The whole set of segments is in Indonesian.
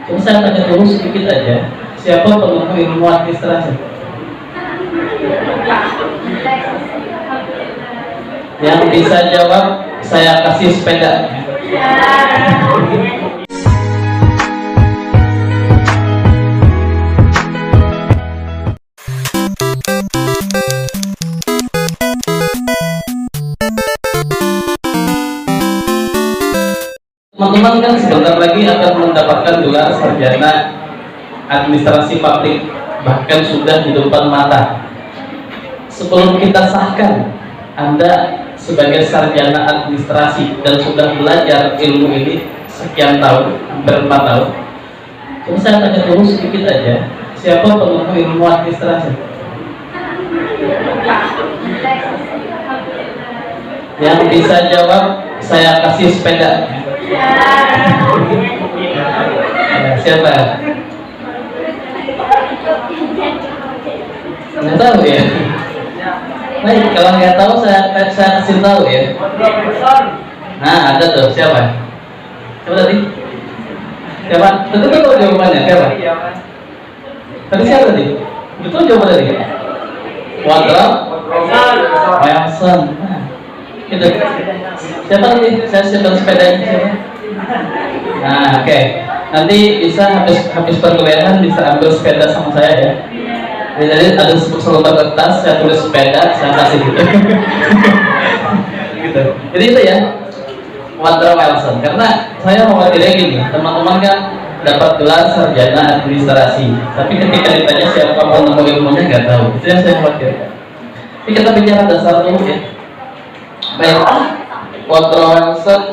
Terus saya tanya dulu sedikit aja, siapa penemu ilmu administrasi? Yang bisa jawab, saya kasih sepeda. Teman-teman kan sebentar lagi akan mendapatkan gelar sarjana administrasi publik, bahkan sudah di depan mata. Sebelum kita sahkan Anda sebagai sarjana administrasi dan sudah belajar ilmu ini sekian tahun, hampir 4 tahun, coba saya tanya dulu sedikit aja, siapa penemu ilmu administrasi? Yang bisa jawab, saya kasih sepeda. Ya, siapa? Nggak tahu ya. Baik, kalau nggak tahu saya kasih tahu ya. Nah, ada tuh, siapa? Siapa tadi? Siapa? Tentu tahu jawabannya, siapa? Tadi siapa tadi? Betul jawaban tadi? Woodrow Wilson. Nah, gitu. Siapa tadi? Saya siapkan sepedanya siapa? Nah, oke. Nanti bisa habis perkuliahan bisa ambil sepeda sama saya ya. Jadi ada selembar kertas, saya tulis sepeda, saya kasih gitu. Gitu. Jadi itu ya, Woodrow Wilson. Karena saya khawatirnya gini, teman-teman kan dapat gelar sarjana administrasi, tapi ketika ditanya siapa penemu ilmunya nggak tahu. Itu yang saya khawatirkan. Tapi kita bicara dasar dulu ya. Baik, Woodrow Wilson.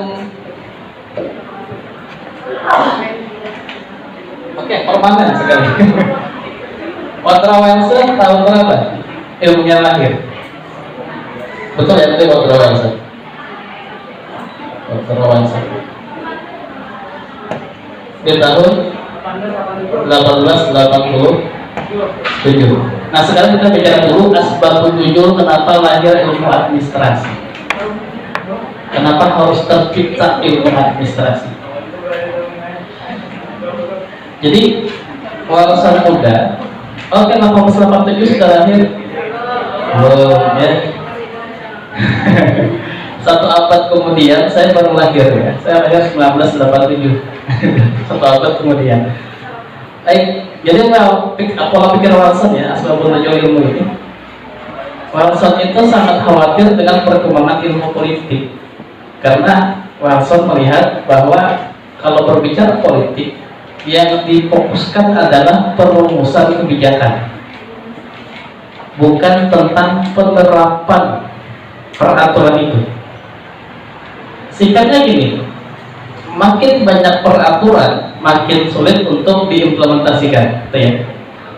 Oke, permanen sekali. Woodrow Wilson tahun berapa ilmunya lahir? Betul ya, tadi Woodrow Wilson. Woodrow Wilson di tahun 1887. Nah, sekarang kita bicara dulu asbabun nuzul kenapa lahir ilmu administrasi. Kenapa harus tercipta ilmu administrasi? Jadi Wilson muda. Oke, 1887 sudah lahir. Belum ya. Satu abad kemudian saya baru lahir ya. Saya lahir 1987. Satu abad kemudian. Baik, jadi pola pikir Wilson ya, asbabun nuzul ilmu ini. Wilson itu sangat khawatir dengan perkembangan ilmu politik. Karena Wilson melihat bahwa kalau berbicara politik, yang difokuskan adalah perumusan kebijakan, bukan tentang penerapan peraturan itu. Singkatnya gini, makin banyak peraturan, makin sulit untuk diimplementasikan, gitu ya.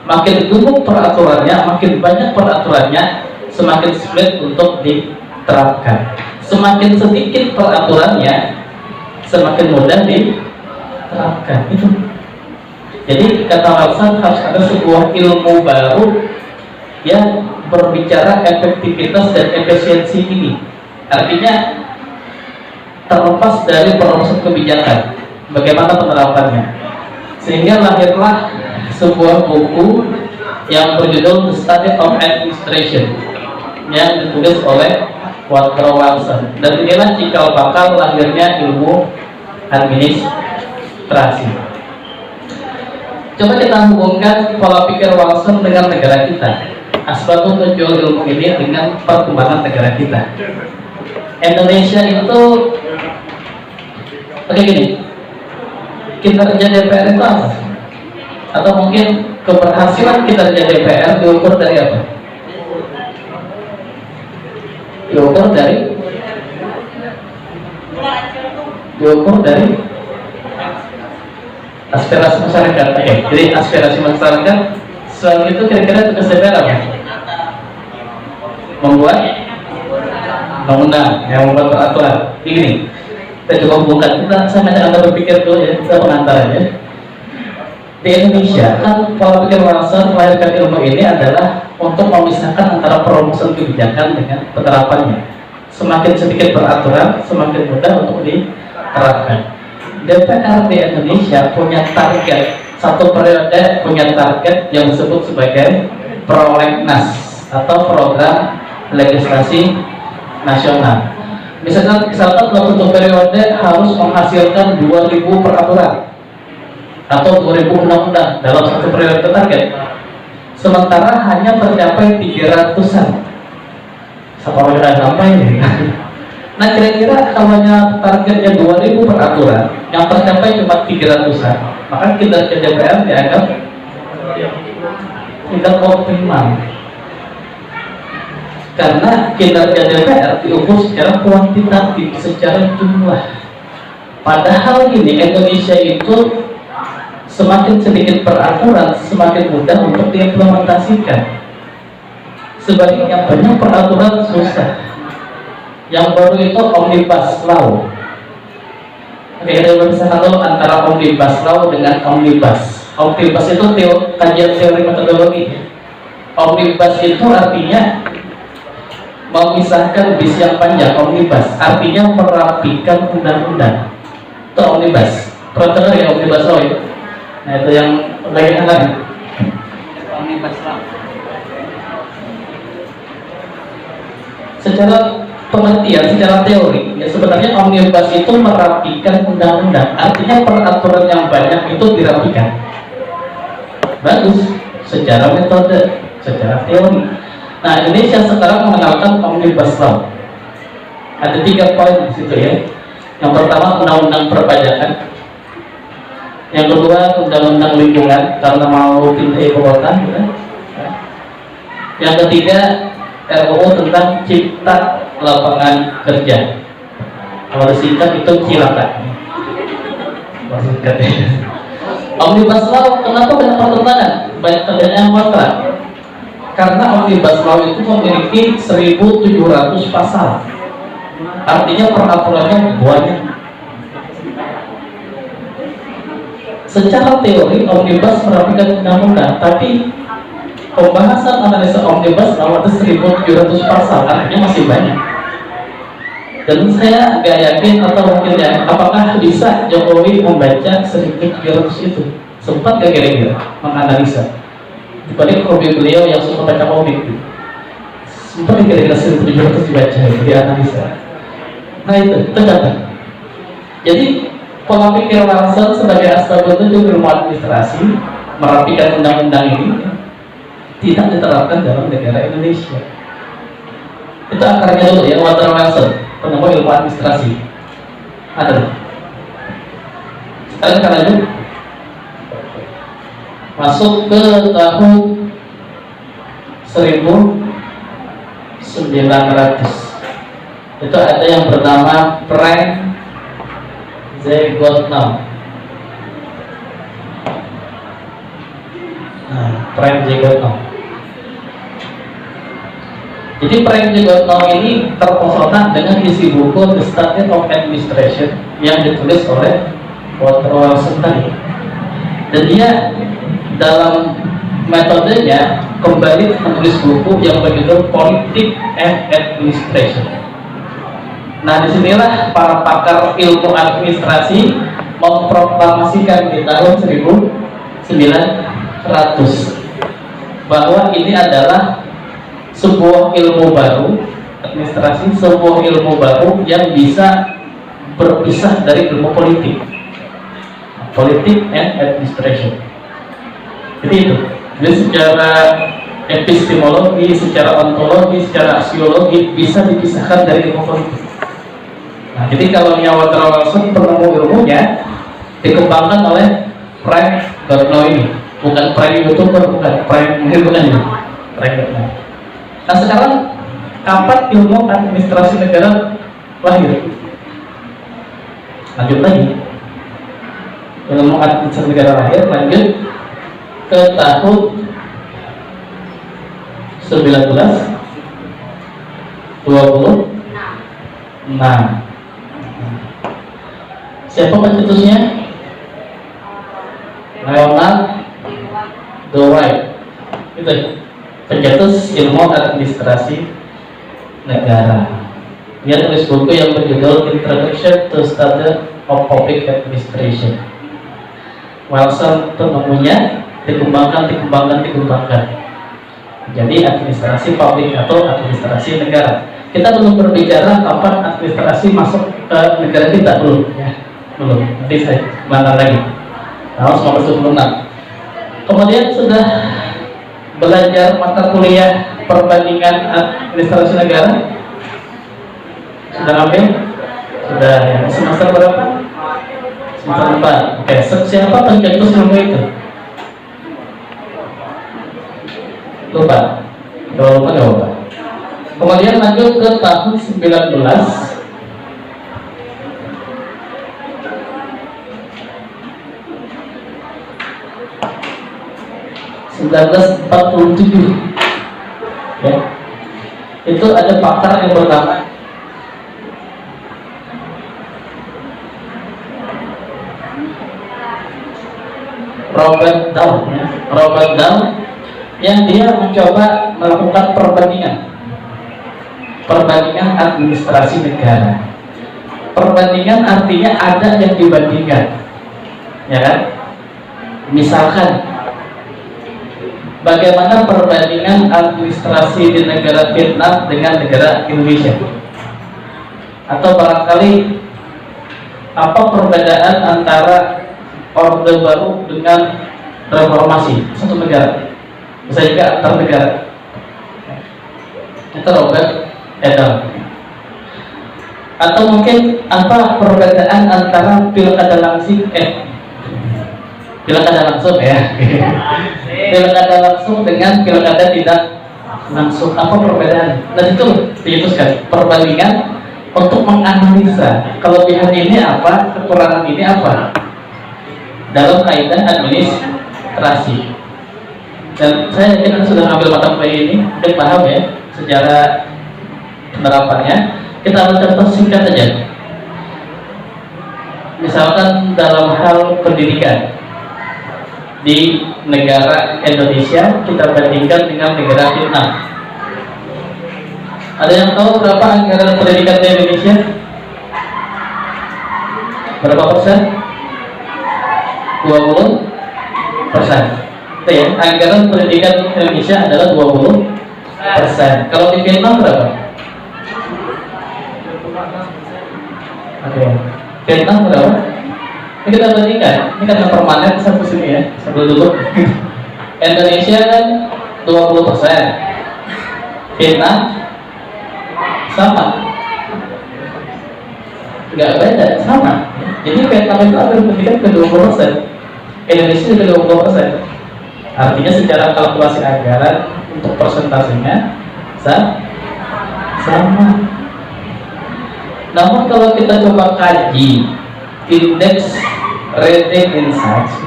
Makin gemuk peraturannya, makin banyak peraturannya, semakin sulit untuk diterapkan. Semakin sedikit peraturannya, semakin mudah diterapkan. Itu. Jadi kata Wilson harus ada sebuah ilmu baru yang berbicara efektivitas dan efisiensi ini. Artinya terlepas dari perumusan kebijakan, bagaimana penerapannya. Sehingga lahirlah sebuah buku yang berjudul The Study of Administration yang ditulis oleh Woodrow Wilson. Dan inilah cikal bakal lahirnya ilmu administrasi. Coba kita hubungkan pola pikir Wilson dengan negara kita. Asbabun nuzul ilmu ini dengan perkembangan negara kita. Indonesia itu oke gini, kinerja DPR itu apa? Atau mungkin keberhasilan kinerja DPR diukur dari apa? Diukur dari aspirasi masyarakat. Oke, jadi aspirasi masyarakat selalu itu kira-kira tugas DPR apa? Membuat undang-undang, yang membuat peraturan. Ini kita coba bukan, saya ngajak Anda berpikir dulu ya, kita pengantarnya. Di Indonesia kan pola pikir Wilson melahirkan ilmu ini adalah untuk memisahkan antara perumusan kebijakan dengan penerapannya. Semakin sedikit peraturan, semakin mudah untuk diterapkan. DPR di Indonesia punya target satu periode, punya target yang disebut sebagai prolegnas atau program legislasi nasional. Misalkan dalam satu periode harus menghasilkan 2000 peraturan atau 2000 undang-undang dalam satu periode target. Sementara hanya tercapai 300-an. Sampai sampai ini. Nah, kira-kira kalau targetnya 2000 peraturan, yang tercapai cuma 300-an, maka kinerja DPR dianggap tidak optimal. Karena kinerja DPR diukur secara kuantitatif, secara jumlah. Padahal ini Indonesia itu semakin sedikit peraturan, semakin mudah untuk diimplementasikan. Sebaliknya banyak peraturan susah. Yang baru itu omnibus law. Oke, kita berbeda dulu antara omnibus law dengan omnibus. Omnibus itu kajian teori metodologi. Omnibus itu artinya memisahkan bis yang panjang. Omnibus artinya merapikan undang-undang. Itu omnibus. Pernah dengar ya omnibus law itu? Nah, itu yang bagian lain. Omnibus law. Secara pengertian, secara teori, ya sebenarnya omnibus itu merapikan undang-undang. Artinya peraturan yang banyak itu dirapikan. Bagus, secara metode, secara teori. Nah, Indonesia sekarang mengenalkan omnibus law. Ada 3 poin di situ ya. Yang pertama undang-undang perpajakan. Yang kedua undang-undang lingkungan karena mau pindah ibu kota. Ya. Yang ketiga RUU tentang cipta lapangan kerja. Kalau disingkat itu cilaka. Omnibus law kenapa banyak pertentangan? Banyak terjadinya kontrak. Karena omnibus law itu memiliki 1.700 pasal. Artinya peraturannya banyak. Secara teori omnibus merapikan undang-undang, tapi pembahasan analisa omnibus law ada 1.700 pasal, artinya masih banyak. Dan saya agak yakin atau mungkin ya, apakah bisa Jokowi membaca 1.700 itu? Sempat gak kira-kira menganalisa? Dibanding hobi beliau yang suka baca komik, sempat kira-kira 1.700 dibaca, dianalisa. Nah itu tercatat. Jadi pola pikir Larsen sebagai asbabun itu ilmu administrasi merapikan undang-undang ini tidak diterapkan dalam negara Indonesia. Itu akarnya dulu ya, Walter Larsen, penemu ilmu administrasi. Ada. Sekarang kan lanjut. Masuk ke tahun 1900. Itu ada yang bernama Frank Zagottnow. Frank Zagottnow. Jadi Frank Zagottnow ini terpesona dengan isi buku The Study of Administration yang ditulis oleh Walter Larsen tadi. Dan dia dalam metodenya kembali menulis buku yang berjudul Politics and Administration. Nah, disinilah para pakar ilmu administrasi memproklamasikan di tahun 1900 bahwa ini adalah sebuah ilmu baru, administrasi, sebuah ilmu baru yang bisa berpisah dari ilmu politik. Politik and administration. Jadi itu. Jadi secara epistemologi, secara ontologi, secara aksiologi bisa dipisahkan dari ilmu politik. Nah, jadi kalau Walter Larsen penemu ilmunya dikembangkan oleh Frank Zagottnow ini, bukan Frank YouTuber, bukan Frank ini. Frank Zagottnow. Nah, sekarang kapan ilmu administrasi negara lahir? Lanjut lagi. Ilmu administrasi negara lahir lanjut ke tahun 1926. Siapa pencetusnya? Leonard Dewey. Itu pencetus ilmu administrasi negara. Dia tulis buku yang berjudul Introduction to Study of Public Administration. Wilson itu menemunya dikembangkan. Jadi administrasi publik atau administrasi negara. Kita belum berbicara kapan administrasi masuk ke negara kita, belum ya, belum. Nanti saya kembangkan lagi. Tahun 1976. Kemudian sudah belajar mata kuliah perbandingan administrasi negara. Sudah ambil? Sudah ya. Semester berapa? Semester 4. Oke, siapa pencetus ilmu itu? Lupa. Kalau lupa gak apa. Kemudian lanjut ke tahun 1947 ya. Itu ada pakar yang bernama Robert Dahl ya. Robert Dahl yang dia mencoba melakukan perbandingan administrasi negara. Perbandingan artinya ada yang dibandingkan, ya kan? Misalkan bagaimana perbandingan administrasi di negara Vietnam dengan negara Indonesia, atau barangkali apa perbedaan antara Orde Baru dengan reformasi satu negara, bisa juga antar negara. Itu Robert Dahl. Atau mungkin apa perbedaan antara pilkada langsung ya pilkada langsung dengan pilkada tidak langsung, apa perbedaan? Dan itu diutuskan perbandingan untuk menganalisa kelebihan ini apa, kekurangan ini apa dalam kaitan administrasi. Dan saya yakin sudah ambil mata kuliah ini, udah paham ya secara penerapannya. Kita ambil contoh singkat saja. Misalkan dalam hal pendidikan di negara Indonesia kita bandingkan dengan negara Vietnam. Ada yang tahu berapa anggaran pendidikan di Indonesia? Berapa persen? 20%. Itu ya, anggaran pendidikan Indonesia adalah 20%. Kalau di Vietnam berapa? Oke. Vietnam berapa? Ini kita bandingkan. Ini kan permanen satu sini ya, sambil duduk. Indonesia kan 20%. Vietnam sama. Enggak beda, sama. Jadi Vietnam itu akan pendidikan ke 20%. Indonesia juga 20%. Artinya secara kalkulasi anggaran untuk persentasenya sama. Namun kalau kita coba kaji indeks rating insights,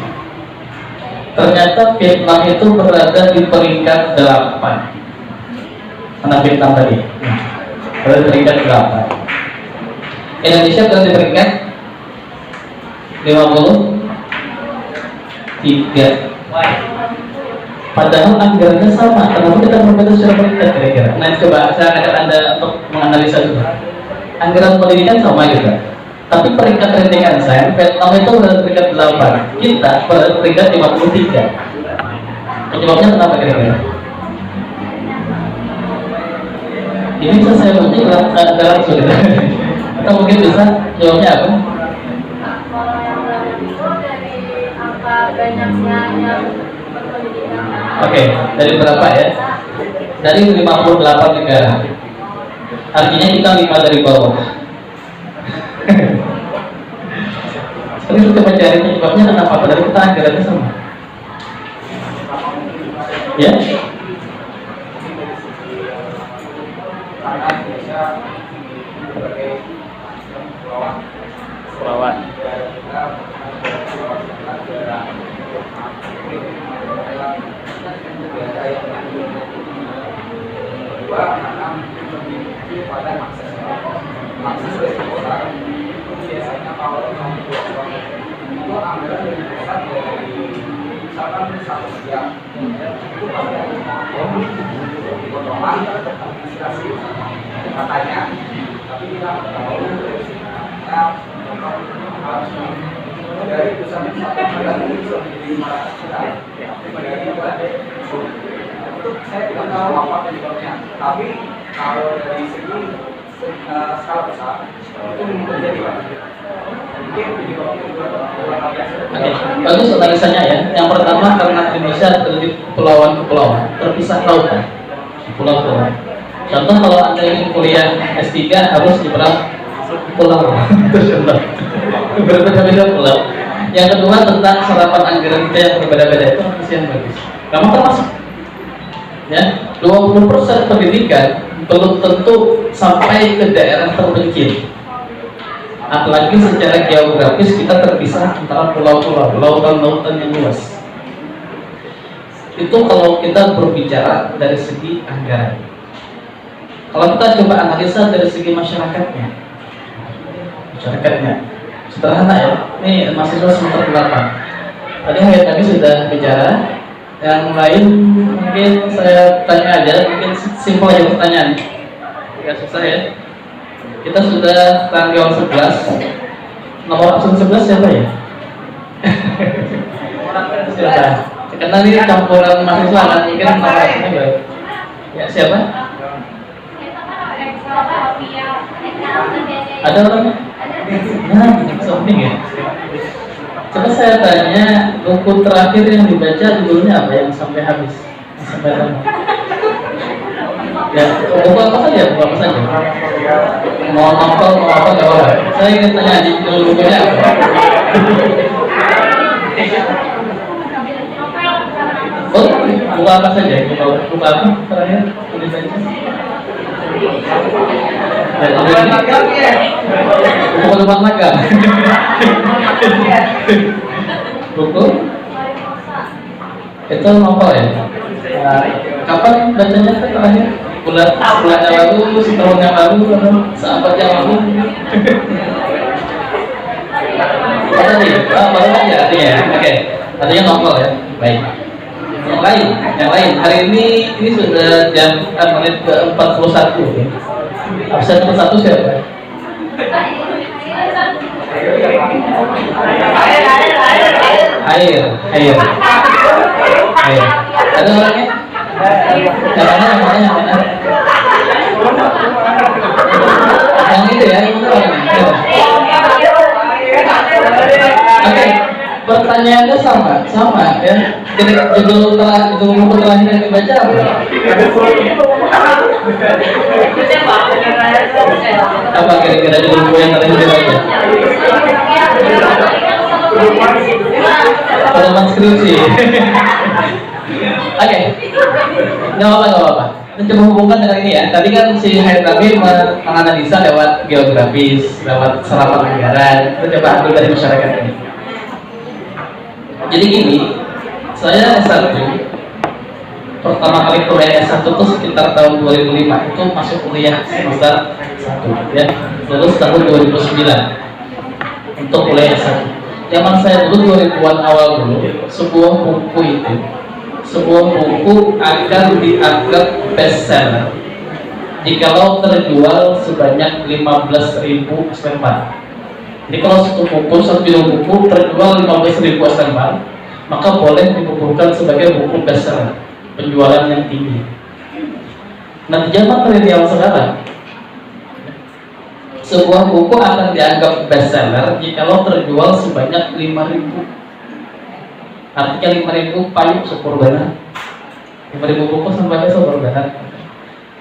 ternyata Vietnam itu berada di peringkat 8. Mana Vietnam tadi? Berada di peringkat 8. Indonesia berada di peringkat 53. Padahal anggarannya sama. Kenapa kita berbeda secara peringkat kira-kira? Nah, coba saya ajak Anda untuk menganalisa dulu. Anggaran pendidikan sama juga, tapi peringkat rating saya Vietnam itu berada di peringkat 8, kita berada di peringkat 53. Penyebabnya kenapa kira-kira? Ini bisa saya uji langsung gitu. Atau mungkin bisa jawabnya apa? Oke, dari berapa ya? Dari 58 negara. Artinya kita 5 dari bawah. Tapi kita mencari penyebabnya kenapa? Padahal kita anggarannya sama. Ya? Selawat. Pada akses orang itu biasanya kalau itu anggaran dari pusat dari misalkan 1 jam itu pasti potongan administrasi katanya, tapi kita tahu harus dari pusat anggaran itu bisa menjadi 500 juta itu saya tidak tahu apa penyebabnya, tapi kalau dari segi skala besar itu mungkin terjadi mungkin penyebabnya juga Oke, bagus analisanya ya. Yang pertama karena Indonesia terdiri kepulauan-kepulauan, terpisah lautan, pulau-pulau. Contoh kalau Anda ingin kuliah S3 harus di berapa pulau? Berbeda-beda pulau. Yang kedua tentang serapan anggaran kita yang berbeda-beda itu yang bagus. Kamu termasuk ya 20% pendidikan belum tentu sampai ke daerah terpencil. Apalagi secara geografis kita terpisah antara pulau-pulau, lautan-lautan yang luas. Itu kalau kita berbicara dari segi anggaran. Kalau kita coba analisa dari segi masyarakatnya, sederhana ya. Ini mahasiswa semester 8. Tadi sudah bicara. Yang lain mungkin saya tanya aja, mungkin simpel aja pertanyaan. Tidak susah ya. Kita sudah tanggal 11. Nomor absen 11 siapa ya? Siapa? Karena ini campuran mahasiswa kan, mungkin nomor absennya baik. Ya siapa? Ada orangnya? Nah, something ya. Coba saya tanya, buku terakhir yang dibaca judulnya apa yang sampai habis? Sampai tamat? Ya, buku apa saja? Mau novel, mau apa nggak apa? Saya ingin tanya judul bukunya apa? Oh, buku apa saja? Buku apa terakhir yang dibaca? Buku tempat magang. Buku itu novel ya. Kapan bacanya terakhir? Bulan yang lalu, setahun yang lalu, seabad yang lalu. Apa tadi? Baru aja artinya. Oke, artinya novel ya. Baik. Yang lain. Hari ini sudah jam menit ke 41. Ya. Absen nomor 1 siapa? Air. Ada orangnya? Yang mana? Yang itu ya, yang mana orangnya? Oke, pertanyaannya sama ya. Jadi judul buku terakhir yang dibaca apa? Apa kira-kira judul buku yang terakhir dibaca? Pedoman skripsi. Oke, nggak apa-apa. Kita coba hubungkan dengan ini ya. Tadi kan si Hayatami menganalisa lewat geografis, lewat serapan anggaran. Kita coba ambil dari masyarakat ini. Jadi gini, saya S1 pertama kali kuliah S1 itu sekitar tahun 2005, itu masuk kuliah semester 1 ya, lulus tahun 2009 untuk kuliah S1. Zaman saya dulu 2000-an awal dulu, sebuah buku akan dianggap bestseller jikalau terjual sebanyak 15.000 eksemplar. Jadi kalau satu judul buku terjual 15.000 eksemplar, maka boleh dikukuhkan sebagai buku bestseller, penjualan yang tinggi. Nah, di zaman milenial sekarang, sebuah buku akan dianggap bestseller jikalau terjual sebanyak 5.000. Artinya 5.000 payung Supurbana, 5.000 buku sampai Supurbana.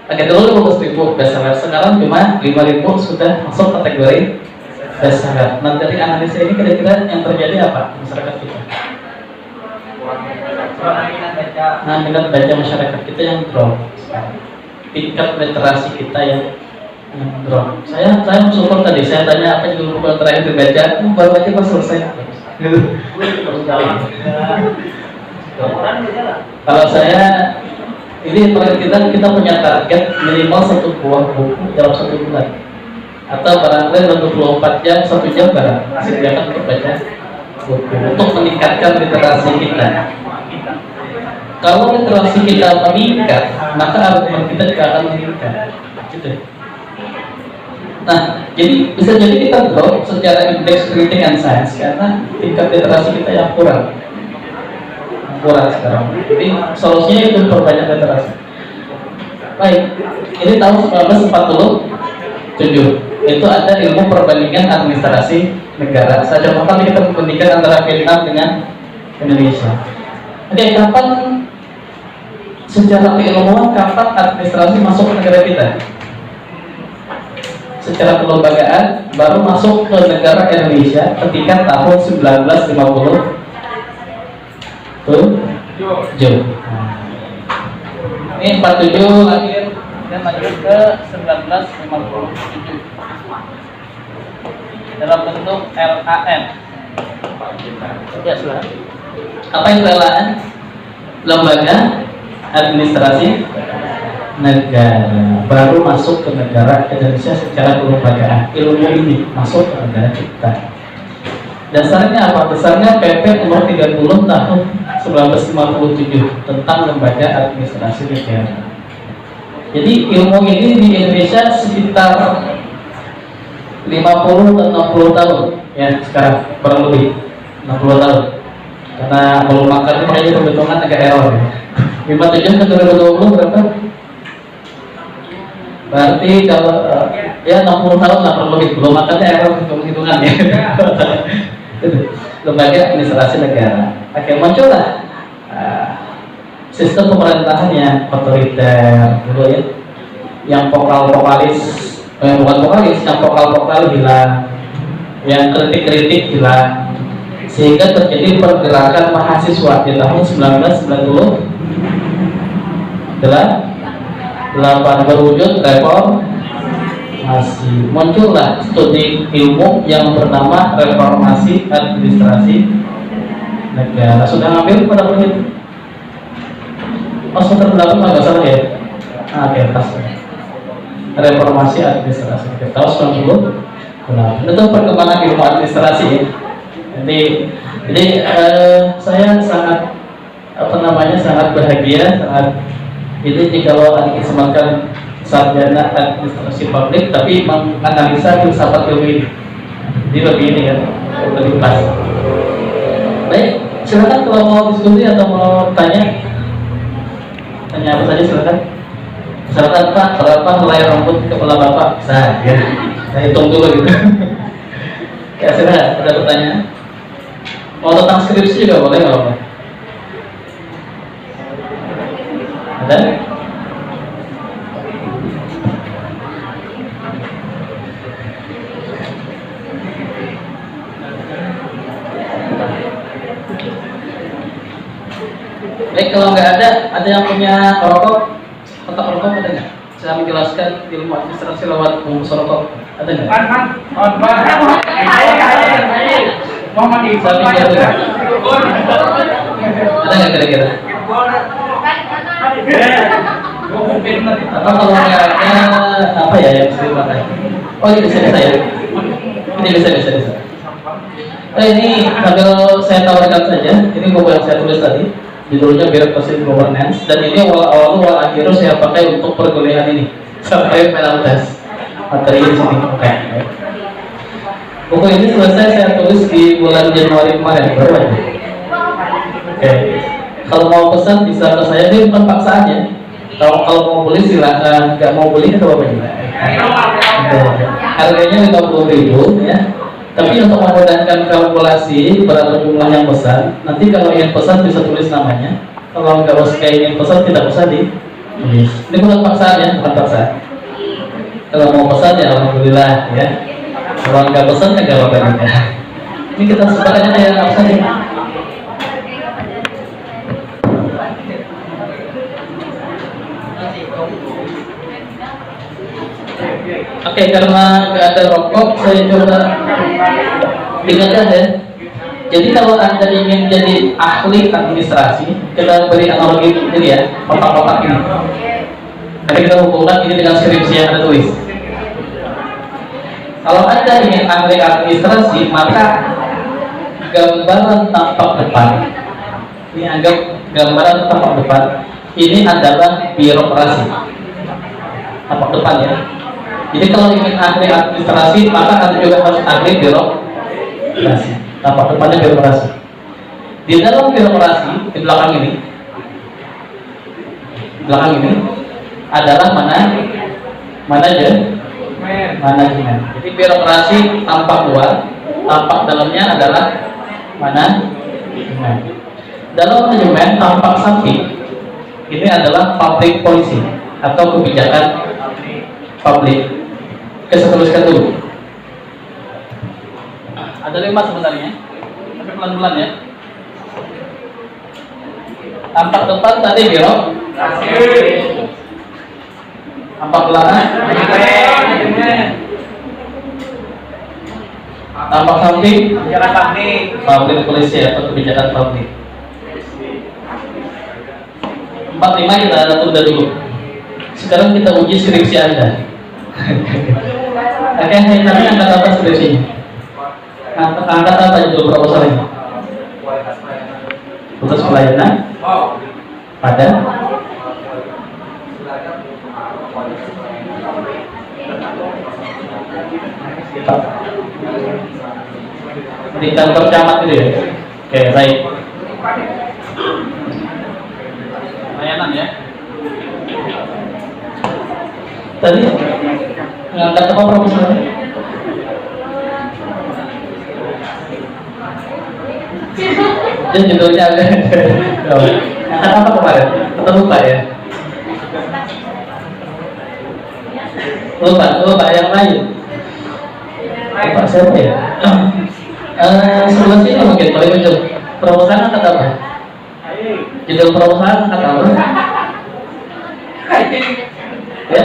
Oke, dulu 15.000 bestseller, sekarang cuma 5.000 sudah masuk kategori bestseller. Nah, dari analisa ini kira-kira yang terjadi apa di masyarakat kita? Nah, minat baca masyarakat kita yang drop, tingkat literasi kita yang drop. Saya bersyukur tadi saya tanya apa judul buku terakhir dibaca, baru aja pas selesai. Kalau saya ini kita punya target minimal 1 buah buku dalam 1 bulan, atau barangkali 24 jam 1 jam barang disediakan untuk baca buku untuk meningkatkan literasi kita. Kalau literasi kita meningkat, maka argumen kita juga akan meningkat. Gitu. Nah, jadi bisa jadi kita drop secara indeks reading and science karena tingkat literasi kita yang kurang sekarang. Jadi solusinya itu perbanyak literasi. Baik, ini tahun 1947 itu ada ilmu perbandingan administrasi negara. Saya contohkan kita membandingkan antara Vietnam dengan Indonesia. Oke, kapan secara keilmuan kapan administrasi masuk ke negara kita? Secara kelembagaan baru masuk ke negara Indonesia ketika tahun 1950 ini 47 lahir dan lanjut ke 1957 dalam bentuk LAN. Ya, sudah. Apa itu LAN? Lembaga Administrasi Negara, baru masuk ke negara Indonesia secara kelembagaan. Ilmu ini masuk ke negara kita. Dasarnya apa? Dasarnya PP nomor 30 tahun 1957 tentang lembaga administrasi negara. Jadi ilmu ini di Indonesia sekitar 50 atau 60 tahun ya sekarang, kurang lebih 60 tahun. Karena kalau makan itu kayaknya perhitungan agak error ya. 57 ke 2020 berapa? Berarti kalau ya 60 tahun lah kurang lebih, belum makannya error hitung-hitungan ya. Lembaga administrasi negara. Oke, muncullah sistem pemerintahannya otoriter dulu ya, yang vokalis, bukan vokalis, yang vokal hilang, yang kritik hilang, sehingga terjadi pergerakan mahasiswa di tahun 1998 berwujud reformasi. Muncullah studi ilmu yang bernama reformasi administrasi negara. Sudah ngambil pada menit? Oh, sudah berlaku nggak salah ya? Oke, pas. Reformasi administrasi negara tahun 90. Itu perkembangan ilmu administrasi ya. Jadi saya sangat sangat bahagia saat ini kalau adik kesempatan sarjana administrasi publik tapi menganalisa filsafat ilmu ini. Jadi lebih ini kan, lebih pas. Baik, silakan kalau mau diskusi atau mau tanya apa saja silakan. Misalkan Pak, berapa helai rambut kepala Bapak? Bisa ya. Saya hitung dulu gitu. Ya silakan, ada pertanyaan? Mau tentang skripsi juga boleh nggak apa? Ada? Baik, kalau nggak ada yang punya rokok, kotak rokok ada nggak? Saya menjelaskan ilmu administrasi lewat bungkus rokok, ada nggak? Ada nggak kira-kira? Atau kalau nggak ada apa ya yang bisa dipakai? Oh ini bisa ya? Ini bisa. Oh ini sambil saya tawarkan saja. Ini buku yang saya tulis tadi. Judulnya Bureaucracy Governance, dan ini awal akhir saya pakai untuk perkuliahan ini sampai penaltas materi di sini. Oke. Buku ini selesai saya tulis di bulan Januari kemarin, baru aja. Oke. Kalau mau pesan bisa ke saya, ini bukan paksaan ya. Kalau mau beli silakan, nggak mau beli itu apa juga. Harganya 50.000 ya. Tapi untuk memudahkan kalkulasi berapa jumlah yang pesan, nanti kalau ingin pesan bisa tulis namanya. Kalau nggak usah ingin pesan tidak usah ditulis. Ini bukan paksaan ya, bukan paksaan. Kalau mau pesan ya alhamdulillah ya. Kalau nggak pesan ya nggak apa-apa juga. Ini kita sepakatnya ya absen ya. Oke, karena nggak ada rokok, saya coba ingatkan ya. Jadi kalau Anda ingin jadi ahli administrasi, kita beri analogi ini ya, kotak-kotak ini. Nanti kita hubungkan ini dengan skripsi yang Anda tulis. Kalau Anda ingin ahli administrasi, maka gambaran tampak depan, ini anggap gambaran tampak depan, ini adalah birokrasi. Tampak depan ya. Jadi kalau ingin ahli administrasi, maka Anda juga harus ahli birokrasi. Tampak depannya birokrasi. Di dalam birokrasi, di belakang ini adalah manajemen. Jadi birokrasi tampak luar, tampak dalamnya adalah manajemen. Dalam manajemen tampak samping ini adalah public policy atau kebijakan publik. Oke, saya tuliskan dulu. Ada 5 sebenarnya, tapi pelan-pelan ya. Tampak depan tadi birokrasi. Tampak belakang tampak samping public policy atau kebijakan publik. 4-5 kita tunda dulu. Sekarang kita uji skripsi Anda. Oke, tadi angkat apa skripsinya? Angkat apa judul proposalnya? Kualitas pelayanan pada di kantor camat itu ya. Oke, baik. Pelayanan ya. Tadi ngangkat apa proposalnya? Dan judulnya ada. Ngangkat apa kemarin? Atau lupa ya? Lupa yang lain. Lupa siapa ya? Sebelah sini mungkin paling muncul. Proposal angkat apa? Judul proposal angkat apa? Ya?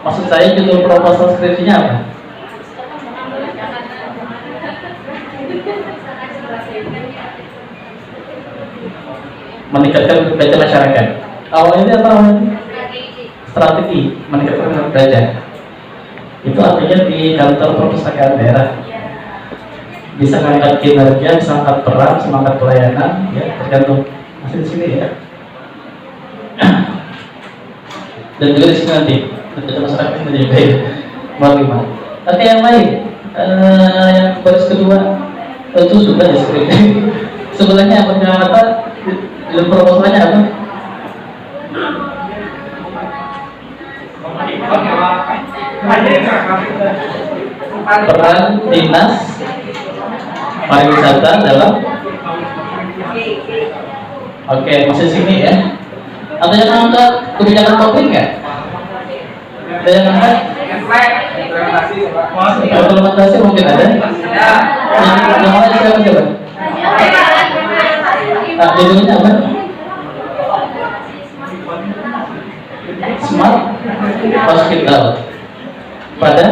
Maksud saya judul proposal skripsinya apa? Meningkatkan baca masyarakat. Awalnya apa? Strategi meningkatkan baca. Itu artinya di kantor perpustakaan daerah bisa mengangkat kinerja, bisa mengangkat peran, semangat pelayanan, ya tergantung masih di sini ya. Dan juga di sini nanti baca masyarakat menjadi baik. Bagaimana? Nanti yang lain, yang baris kedua itu sudah ya skripsi. Sebelahnya apa kata dalam proposalnya apa? Peran dinas pariwisata dalam. Oke, masih sini ya. Ada yang angkat kebijakan publik nggak? Ada yang angkat? Implementasi mungkin ada. Yang lain siapa coba? Judulnya apa? Smart Hospital pada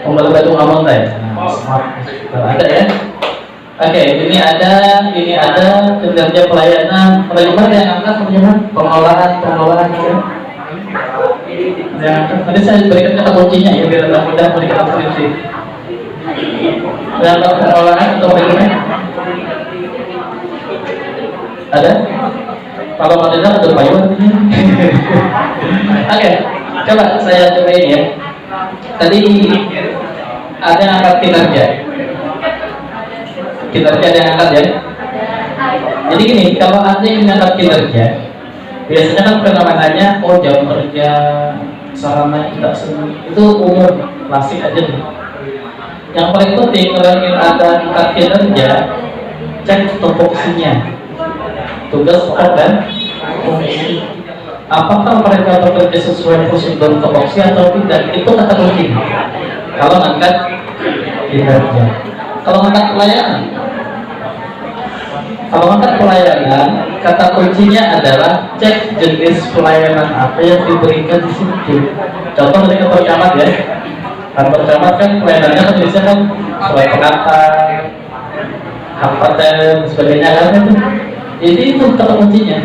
Pembalap Batu Amonte. Smart Hospital ada ya. Oke, ini ada kinerja pelayanan, manajemen yang angkat pengelolaan gitu. Nanti saya berikan kata kuncinya ya biar lebih mudah berikan skripsi. Dalam pengelolaan atau manajemen ada? Kalau mau tidak ada payung. Oke, coba saya cobain ya. Tadi ada yang angkat kinerja ada yang angkat ya. Jadi gini, kalau ada yang angkat kinerja, biasanya kan pengamanannya, jam kerja, sarana tidak itu umum, klasik aja nih. Yang paling penting kalau ingin ada angkat kinerja, cek tupoksinya, tugas pokok dan fungsi. Apakah mereka bekerja sesuai prosedur tupoksi atau tidak? Itu kata kunci. Kalau angkat kinerja, kalau angkat pelayanan, kata kuncinya adalah cek jenis pelayanan apa yang diberikan di situ. Contoh dari kantor camat ya. Kantor camat kan pelayanannya kan jenisnya kan sesuai pengantar, hak paten, sebagainya kan itu. Jadi itu kata kuncinya.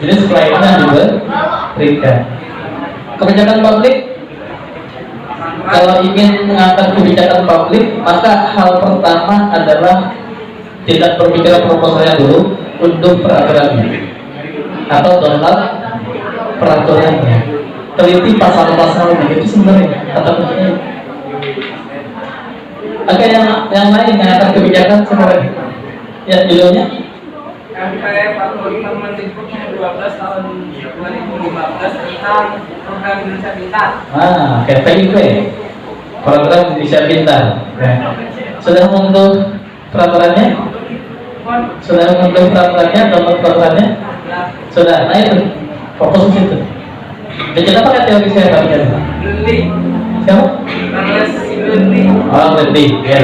Jenis pelayanan juga berikan. Kebijakan publik, kalau ingin mengangkat kebijakan publik, maka hal pertama adalah tidak berbicara proposalnya dulu, unduh peraturannya atau download peraturannya. teliti pasal-pasalnya itu sebenarnya kata kuncinya. Oke, yang lain yang akan kebijakan sebenarnya. Ya, judulnya MP 45 Mendikbud 12 tahun 2015 tentang program Indonesia Pintar. Kayak PIP, program Indonesia Pintar. Sudah mengunduh peraturannya? Sudah mengunduh peraturannya, download peraturannya? Sudah, nah itu fokus ke situ. Dan kenapa kan teori saya bagian? Beli. Siapa? Carlos Beli. Oh, Beli, ya.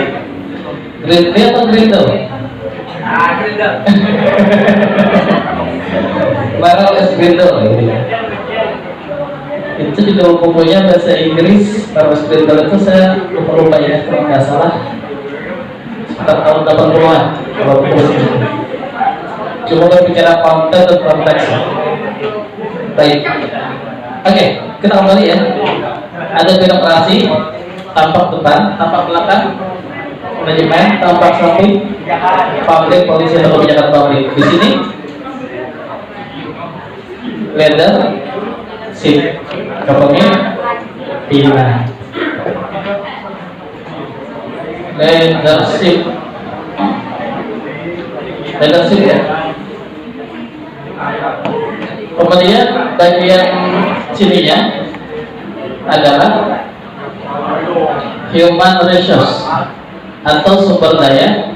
Beli atau Grindo? Beli. Maral S. Grindo, gitu. Itu juga bukunya bahasa Inggris. Maral S. Grindo itu saya lupa ya, kalau nggak salah sekitar tahun 80-an kalau buku itu. Cuma berbicara konten dan konteks. Baik. Oke, kita kembali ya. Ada birokrasi, tampak depan, tampak belakang, manajemen, tampak samping, publik, polisi, atau kebijakan publik. Di sini, leadership, kepemimpinan. Leadership ya. Kemudian bagian sininya adalah human resource atau sumber daya.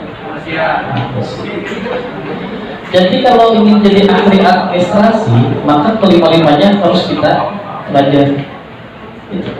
Jadi kalau ingin jadi ahli administrasi, maka kelima-limanya harus kita pelajari. Itu.